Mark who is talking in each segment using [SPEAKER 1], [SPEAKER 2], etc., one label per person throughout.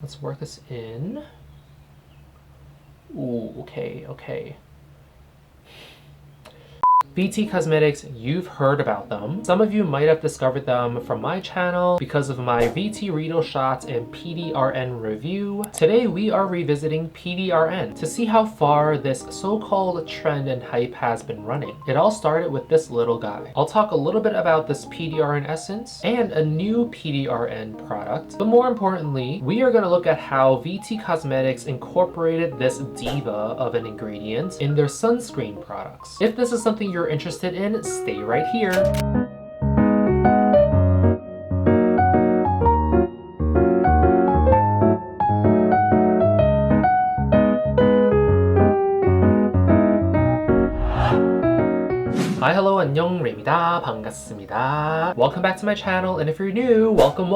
[SPEAKER 1] Let's work this in. Ooh, okay. VT Cosmetics, you've heard about them. Some of you might have discovered them from my channel because of my VT Riedel shots and PDRN review. Today we are revisiting PDRN to see how far this so-called trend and hype has been running. It all started with this little guy. I'll talk a little bit about this PDRN essence and a new PDRN product, but more importantly, we are going to look at how VT Cosmetics incorporated this diva of an ingredient in their sunscreen products. If this is something you're interested in, stay right here. Hi, hello, 안녕, Ray입니다. 반갑습니다. Welcome back to my channel, and if you're new, welcome.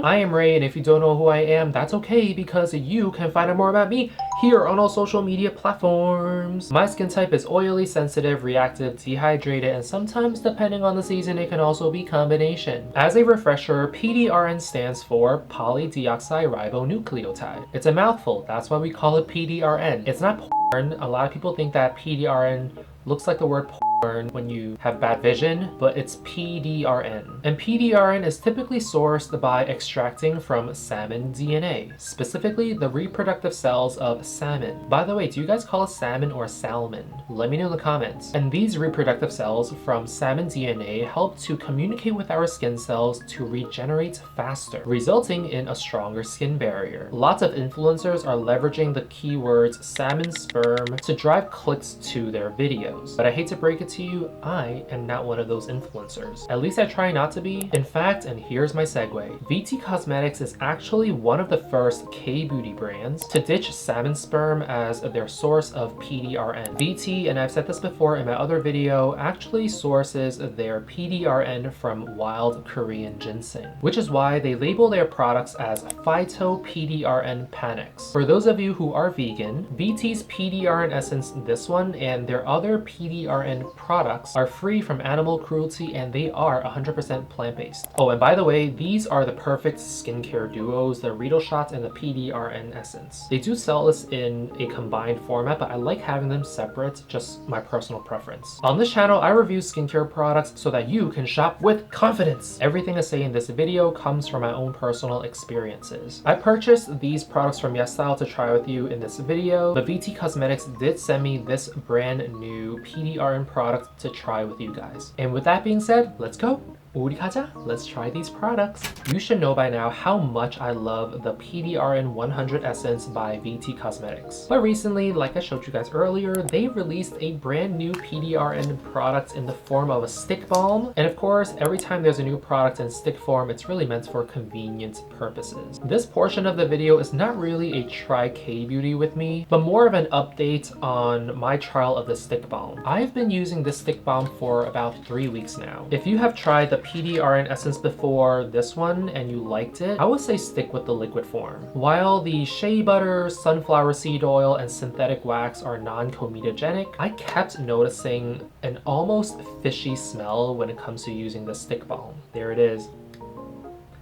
[SPEAKER 1] I am Ray, and if you don't know who I am, that's okay because you can find out more about me here on all social media platforms. My skin type is oily, sensitive, reactive, dehydrated, and sometimes, depending on the season, it can also be combination. As a refresher, PDRN stands for polydeoxyribonucleotide. It's a mouthful, that's why we call it PDRN. It's not porn. A lot of people think that PDRN looks like the word porn when you have bad vision, but it's PDRN. And PDRN is typically sourced by extracting from salmon DNA, specifically the reproductive cells of salmon. By the way, do you guys call it salmon or salmon? Let me know in the comments. And these reproductive cells from salmon DNA help to communicate with our skin cells to regenerate faster, resulting in a stronger skin barrier. Lots of influencers are leveraging the keywords salmon sperm to drive clicks to their videos. But I hate to break it to you, I am not one of those influencers. At least I try not to be. In fact, and here's my segue, VT Cosmetics is actually one of the first K-beauty brands to ditch salmon sperm as their source of PDRN. VT, and I've said this before in my other video, actually sources their PDRN from wild Korean ginseng, which is why they label their products as Phyto PDRN Panax. For those of you who are vegan, VT's PDRN essence, this one, and their other PDRN products are free from animal cruelty and they are 100% plant-based. Oh, and by the way, these are the perfect skincare duos, the Riedel shots and the PDRN essence. They do sell this in a combined format, but I like having them separate, just my personal preference. On this channel, I review skincare products so that you can shop with confidence. Everything I say in this video comes from my own personal experiences. I purchased these products from YesStyle to try with you in this video, but VT Cosmetics did send me this brand new PDRN product to try with you guys. And with that being said, let's go. 우리 가자. Let's try these products. You should know by now how much I love the PDRN 100 Essence by VT Cosmetics. But recently, like I showed you guys earlier, they released a brand new PDRN product in the form of a stick balm. And of course, every time there's a new product in stick form, it's really meant for convenience purposes. This portion of the video is not really a try K-beauty with me, but more of an update on my trial of the stick balm. I've been using this stick balm for about 3 weeks now. If you have tried the PDRN essence before this one and you liked it, I would say stick with the liquid form. While the shea butter, sunflower seed oil, and synthetic wax are non-comedogenic, I kept noticing an almost fishy smell when it comes to using the stick balm. There it is.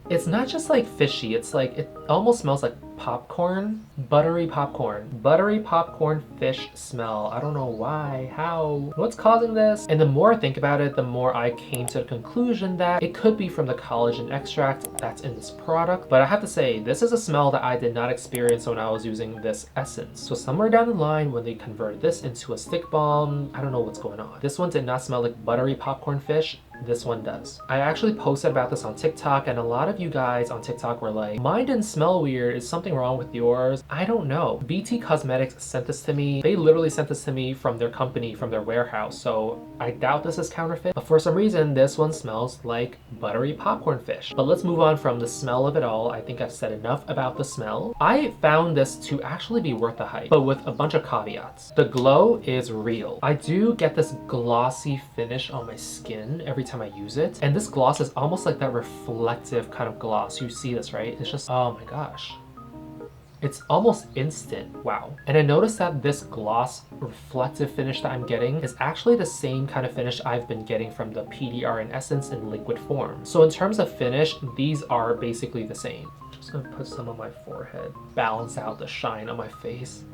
[SPEAKER 1] It's not just like fishy, it's like, it almost smells like popcorn, buttery popcorn fish smell. I don't know why, how, what's causing this? And the more I think about it, the more I came to the conclusion that it could be from the collagen extract that's in this product. But I have to say, this is a smell that I did not experience when I was using this essence. So somewhere down the line, when they converted this into a stick balm, I don't know what's going on. This one did not smell like buttery popcorn fish. This one does. I actually posted about this on TikTok, and a lot of you guys on TikTok were like, mine didn't smell weird, is something wrong with yours? I don't know. VT Cosmetics sent this to me. They literally sent this to me from their company, from their warehouse, so I doubt this is counterfeit. But for some reason, this one smells like buttery popcorn fish. But let's move on from the smell of it all. I think I've said enough about the smell. I found this to actually be worth the hype, but with a bunch of caveats. The glow is real. I do get this glossy finish on my skin every time I use it, and this gloss is almost like that reflective kind of gloss. You see this, right? It's just, oh my gosh, it's almost instant. Wow. And I noticed that this gloss reflective finish that I'm getting is actually the same kind of finish I've been getting from the PDRN essence in liquid form. So in terms of finish, these are basically the same. just gonna put some on my forehead, balance out the shine on my face.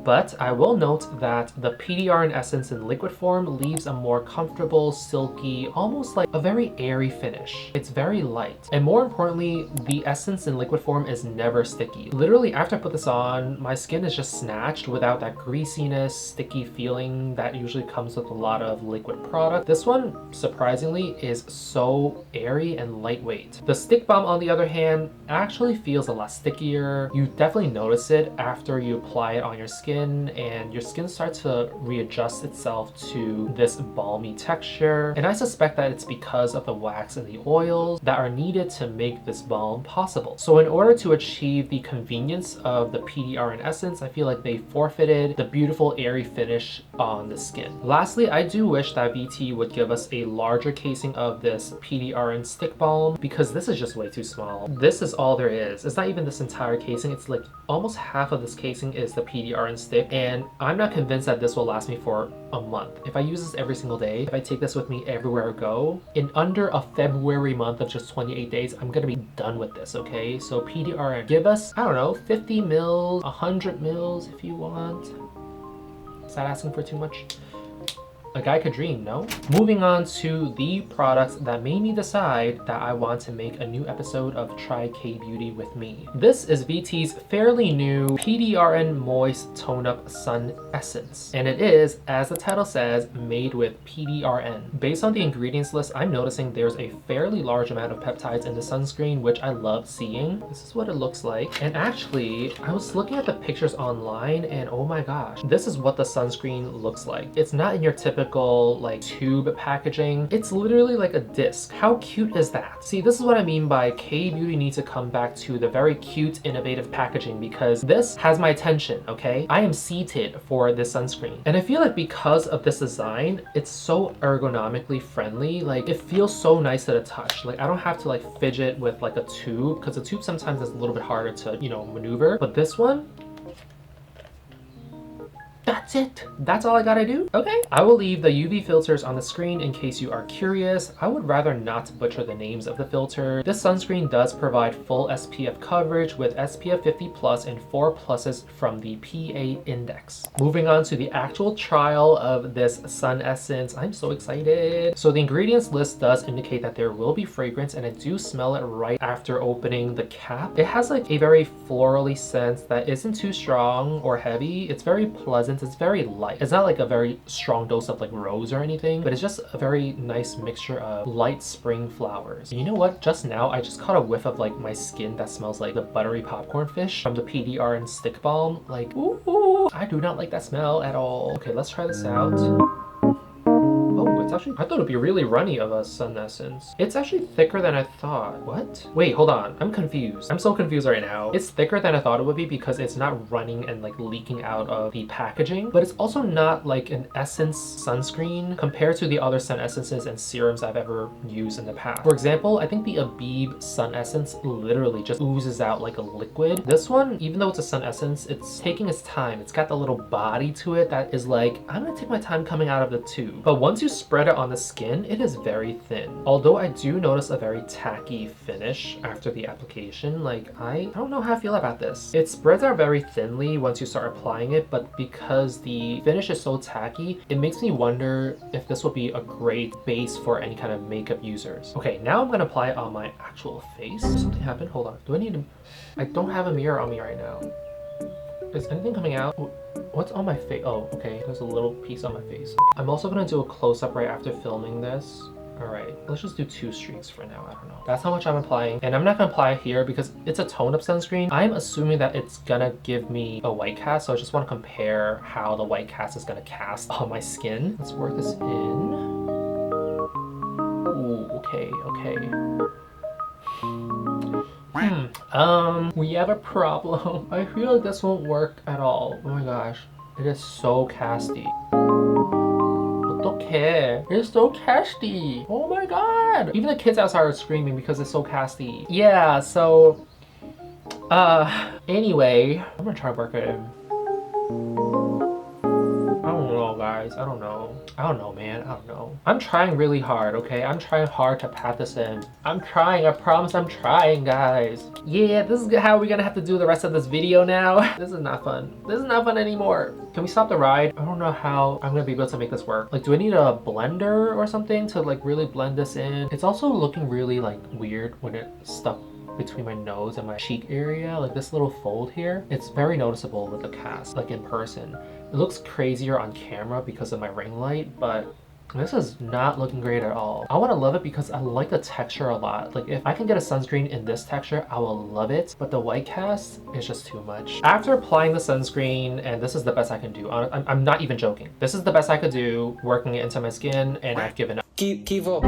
[SPEAKER 1] But I will note that the PDRN essence in liquid form leaves a more comfortable, silky, almost like a very airy finish. It's very light. And more importantly, the essence in liquid form is never sticky. Literally, after I put this on, my skin is just snatched without that greasiness, sticky feeling that usually comes with a lot of liquid product. This one, surprisingly, is so airy and lightweight. The stick balm, on the other hand, actually feels a lot stickier. You definitely notice it after you apply it on your skin, and your skin starts to readjust itself to this balmy texture. And I suspect that it's because of the wax and the oils that are needed to make this balm possible. So in order to achieve the convenience of the PDRN essence, I feel like they forfeited the beautiful airy finish on the skin. Lastly, I do wish that VT would give us a larger casing of this PDRN stick balm, because this is just way too small. This is all there is. It's not even this entire casing. It's like almost half of this casing is the PDRN stick, and I'm not convinced that this will last me for a month. If I use this every single day, if I take this with me everywhere I go, in under a February month of just 28 days, I'm gonna be done with this, okay? So PDRN, give us, I don't know, 50 mils, 100 mils if you want. Is that asking for too much? A guy could dream, no? Moving on to the products that made me decide that I want to make a new episode of Try K-Beauty with me. This is VT's fairly new PDRN Moist Tone Up Sun Essence. And it is, as the title says, made with PDRN. Based on the ingredients list, I'm noticing there's a fairly large amount of peptides in the sunscreen, which I love seeing. This is what it looks like. And actually, I was looking at the pictures online, and oh my gosh, this is what the sunscreen looks like. It's not in your typical like tube packaging. It's literally like a disc. How cute is that? See, this is what I mean by K-Beauty needs to come back to the very cute, innovative packaging, because this has my attention, okay? I am seated for this sunscreen. And I feel like because of this design, it's so ergonomically friendly. Like, it feels so nice to the touch. Like, I don't have to like fidget with like a tube, because the tube sometimes is a little bit harder to, you know, maneuver. But this one, that's it. That's all I gotta do. Okay. I will leave the UV filters on the screen in case you are curious. I would rather not butcher the names of the filter. This sunscreen does provide full SPF coverage with SPF 50+ and 4 pluses from the PA index. Moving on to the actual trial of this sun essence. I'm so excited. So the ingredients list does indicate that there will be fragrance, and I do smell it right after opening the cap. It has like a very florally scent that isn't too strong or heavy. It's very pleasant. It's very light. It's not like a very strong dose of like rose or anything, but it's just a very nice mixture of light spring flowers. You know what? Just now, I just caught a whiff of like my skin that smells like the buttery popcorn fish from the PDRN stick balm. Like, ooh, I do not like that smell at all. Okay, let's try this out. Oh, it's actually, I thought it'd be really runny of a sun essence. It's actually thicker than I thought. What? Wait, hold on. I'm confused. I'm so confused right now. It's thicker than I thought it would be because it's not running and like leaking out of the packaging, but it's also not like an essence sunscreen compared to the other sun essences and serums I've ever used in the past. For example, I think the Abib sun essence literally just oozes out like a liquid. This one, even though it's a sun essence, it's taking its time. It's got the little body to it that is like, I'm gonna take my time coming out of the tube. But once you spread it on the skin, it is very thin. Although I do notice a very tacky finish after the application. Like, I don't know how I feel about this. It spreads out very thinly once you start applying it, but because the finish is so tacky, it makes me wonder if this will be a great base for any kind of makeup users. Okay, now I'm gonna apply it on my actual face. Did something happen? Hold on. Do I need to... I don't have a mirror on me right now. Is anything coming out? What's on my face? Oh, okay. There's a little piece on my face. I'm also gonna do a close-up right after filming this. All right, let's just do 2 streaks for now. I don't know. That's how much I'm applying. And I'm not gonna apply it here because it's a tone-up sunscreen. I'm assuming that it's gonna give me a white cast, so I just wanna compare how the white cast is gonna cast on my skin. Let's work this in. Ooh, okay, okay. We have a problem. I feel like this won't work at all. Oh my gosh, it is so casty. 어떡해. It's so casty. Oh my god. Even the kids outside are screaming because it's so casty. Yeah, so anyway, I'm gonna try to work it in. I don't know. know, guys. I don't know. I don't know, man. I don't know. I'm trying really hard, okay? I'm trying hard to pat this in. I'm trying. I promise I'm trying, guys. Yeah, this is how we're gonna have to do the rest of this video now. This is not fun. This is not fun anymore. Can we stop the ride? I don't know how I'm gonna be able to make this work. Like, do I need a blender or something to like really blend this in? It's also looking really like weird when it's stuck between my nose and my cheek area, like this little fold here. It's very noticeable with the cast, like in person. It looks crazier on camera because of my ring light, but this is not looking great at all. I want to love it because I like the texture a lot. Like if I can get a sunscreen in this texture, I will love it, but the white cast is just too much. After applying the sunscreen, and this is the best I can do, I'm not even joking. This is the best I could do, working it into my skin, and I've given up.
[SPEAKER 2] Keep up.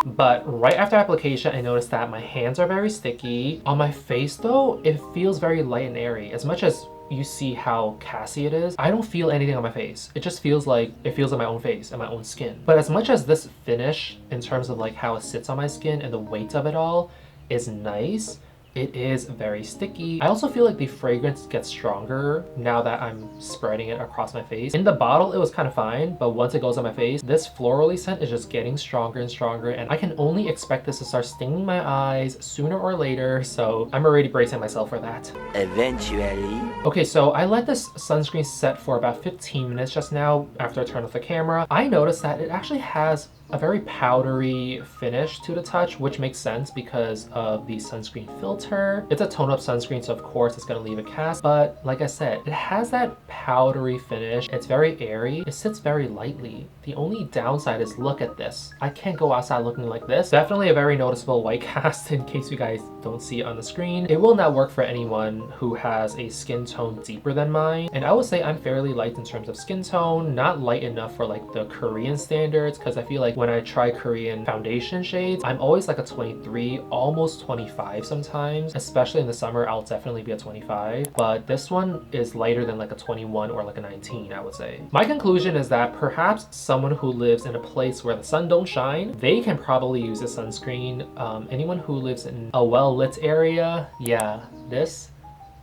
[SPEAKER 1] But right after application, I noticed that my hands are very sticky. On my face though, it feels very light and airy. As much as you see how casty it is, I don't feel anything on my face. It just feels like it feels on my own face and my own skin. But as much as this finish, in terms of like how it sits on my skin and the weight of it all, is nice, it is very sticky. I also feel like the fragrance gets stronger now that I'm spreading it across my face. In the bottle, it was kind of fine, but once it goes on my face, this florally scent is just getting stronger and stronger, and I can only expect this to start stinging my eyes sooner or later, so I'm already bracing myself for that.
[SPEAKER 2] Eventually.
[SPEAKER 1] Okay, so I let this sunscreen set for about 15 minutes just now after I turned off the camera. I noticed that it actually has a very powdery finish to the touch, which makes sense because of the sunscreen filter. It's a tone-up sunscreen, so of course it's gonna leave a cast, but like I said, it has that powdery finish. It's very airy. It sits very lightly. The only downside is, look at this. I can't go outside looking like this. Definitely a very noticeable white cast in case you guys don't see it on the screen. It will not work for anyone who has a skin tone deeper than mine, and I would say I'm fairly light in terms of skin tone, not light enough for like the Korean standards, because I feel like when I try Korean foundation shades, I'm always like a 23, almost 25 sometimes. Especially in the summer, I'll definitely be a 25. But this one is lighter than like a 21 or like a 19, I would say. My conclusion is that perhaps someone who lives in a place where the sun don't shine, they can probably use a sunscreen. Anyone who lives in a well-lit area, yeah, this,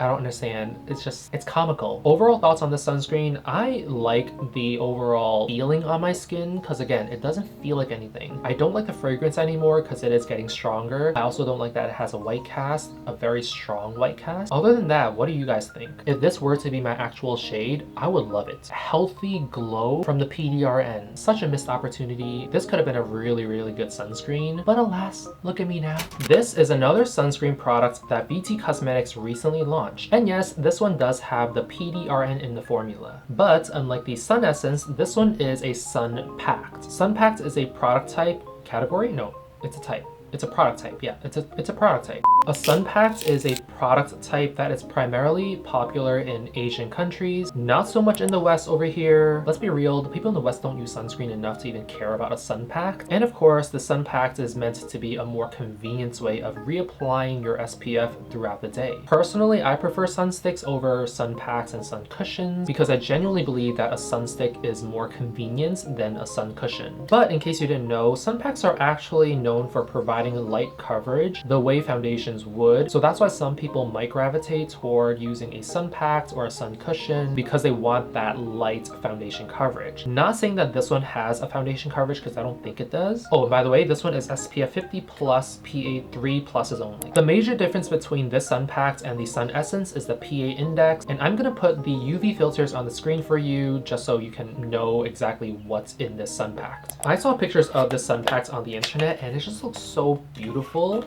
[SPEAKER 1] I don't understand. It's comical. Overall thoughts on this sunscreen, I like the overall feeling on my skin because again, it doesn't feel like anything. I don't like the fragrance anymore because it is getting stronger. I also don't like that it has a white cast, a very strong white cast. Other than that, what do you guys think? If this were to be my actual shade, I would love it. Healthy glow from the PDRN. Such a missed opportunity. This could have been a really, really good sunscreen, but alas, look at me now. This is another sunscreen product that VT Cosmetics recently launched. And yes, this one does have the PDRN in the formula. But unlike the Sun Essence, this one is a Sun Pact. Sun Pact is a product type category? No, it's a type. It's a product type, yeah, it's a product type. A Sun Pact is a product type that is primarily popular in Asian countries, not so much in the West over here. Let's be real, the people in the West don't use sunscreen enough to even care about a Sun Pact. And of course, the Sun Pact is meant to be a more convenient way of reapplying your SPF throughout the day. Personally, I prefer sun sticks over sun packs and sun cushions because I genuinely believe that a sun stick is more convenient than a sun cushion. But in case you didn't know, sun packs are actually known for providing light coverage the way foundations would. So that's why some people might gravitate toward using a sun pact or a sun cushion because they want that light foundation coverage. Not saying that this one has a foundation coverage because I don't think it does. Oh, and by the way, this one is SPF 50 plus, PA 3 pluses only. The major difference between this Sun Pact and the Sun Essence is the PA index, and I'm gonna put the UV filters on the screen for you just so you can know exactly what's in this Sun Pact. I saw pictures of this Sun Pact on the internet and it just looks so beautiful.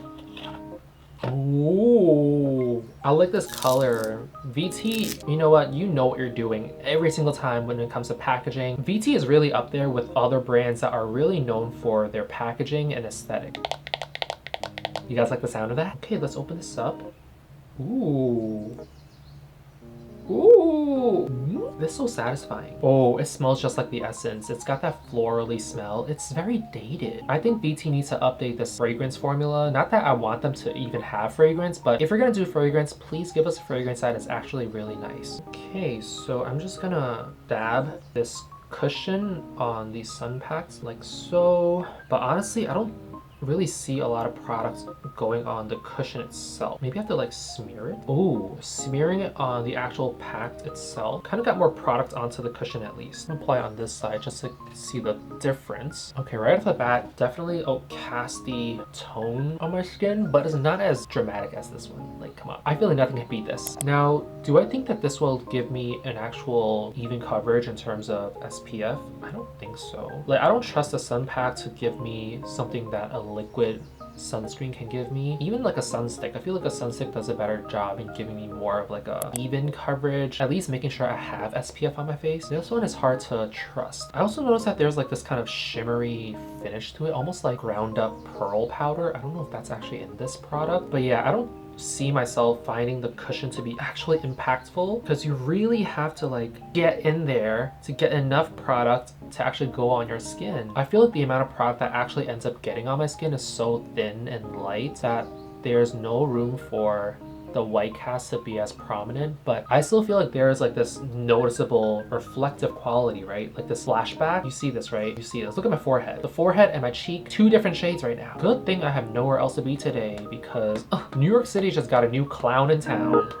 [SPEAKER 1] Ooh, I like this color. VT, you know what? You know what you're doing every single time when it comes to packaging. VT is really up there with other brands that are really known for their packaging and aesthetic. You guys like the sound of that? Okay, let's open this up. Ooh. Ooh, this is so satisfying. Oh, it smells just like the Essence. It's got that florally smell. It's very dated. I think VT needs to update this fragrance formula. Not that I want them to even have fragrance, but if you're gonna do fragrance, please give us a fragrance that is actually really nice. Okay, so I'm just gonna dab this cushion on these sun packs like so. But honestly, I don't really see a lot of products going on the cushion itself. Maybe I have to like smear it. Oh, smearing it on the actual Pact itself kind of got more product onto the cushion at least. I'm gonna apply on this side just to see the difference. Okay, right off the bat, definitely a casty tone on my skin, but it's not as dramatic as this one. Like, come on. I feel like nothing can beat this. Now, do I think that this will give me an actual even coverage in terms of SPF? I don't think so. Like, I don't trust the Sun Pack to give me something that a liquid sunscreen can give me. Even like a sunstick, I feel like a sunstick does a better job in giving me more of like a even coverage, at least making sure I have SPF on my face. This one is hard to trust. I also noticed that there's like this kind of shimmery finish to it, almost like ground up pearl powder. I don't know if that's actually in this product, but yeah, I don't see myself finding the cushion to be actually impactful, because you really have to like get in there to get enough product to actually go on your skin. I feel like the amount of product that actually ends up getting on my skin is so thin and light that there's no room for the white cast to be as prominent, but I still feel like there's like this noticeable reflective quality, right? Like this flashback. You see this, right? You see this. Look at my forehead. The forehead and my cheek, two different shades right now. Good thing I have nowhere else to be today, because New York City just got a new clown in town.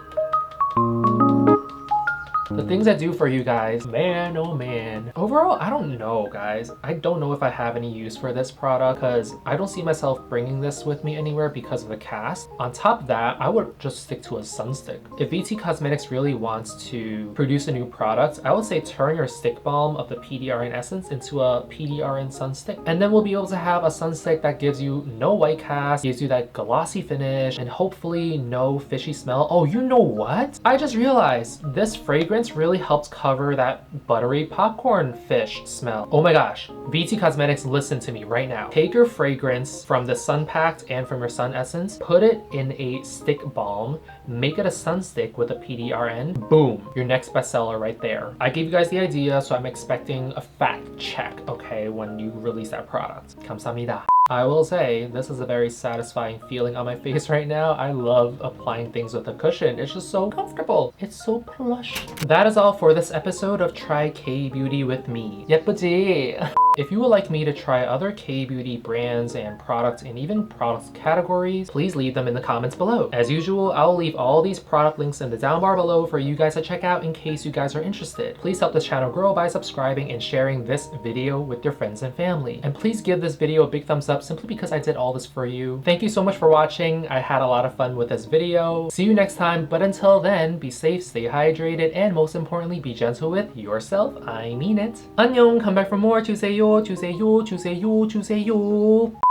[SPEAKER 1] The things I do for you guys, man, oh man. Overall, I don't know, guys. I don't know if I have any use for this product, because I don't see myself bringing this with me anywhere because of the cast. On top of that, I would just stick to a sunstick. If VT Cosmetics really wants to produce a new product, I would say turn your stick balm of the PDRN essence into a PDRN sunstick. And then we'll be able to have a sunstick that gives you no white cast, gives you that glossy finish, and hopefully no fishy smell. Oh, you know what? I just realized this fragrance really helps cover that buttery popcorn fish smell. Oh my gosh, VT Cosmetics, listen to me right now. Take your fragrance from the Sun Pact and from your Sun Essence, put it in a stick balm, make it a sun stick with a PDRN, boom, your next bestseller right there. I gave you guys the idea, so I'm expecting a fact check, okay, when you release that product. 감사합니다. I will say, this is a very satisfying feeling on my face right now. I love applying things with a cushion. It's just so comfortable. It's so plush. That is all for this episode of Try K-Beauty with me. 예쁘지? If you would like me to try other K-Beauty brands and products and even product categories, please leave them in the comments below. As usual, I'll leave all these product links in the down bar below for you guys to check out in case you guys are interested. Please help this channel grow by subscribing and sharing this video with your friends and family. And please give this video a big thumbs up simply because I did all this for you. Thank you so much for watching. I had a lot of fun with this video. See you next time, but until then, be safe, stay hydrated, and most importantly, be gentle with yourself. I mean it. 안녕, come back for more. 주세요, 주세요, 주세요, 주세요.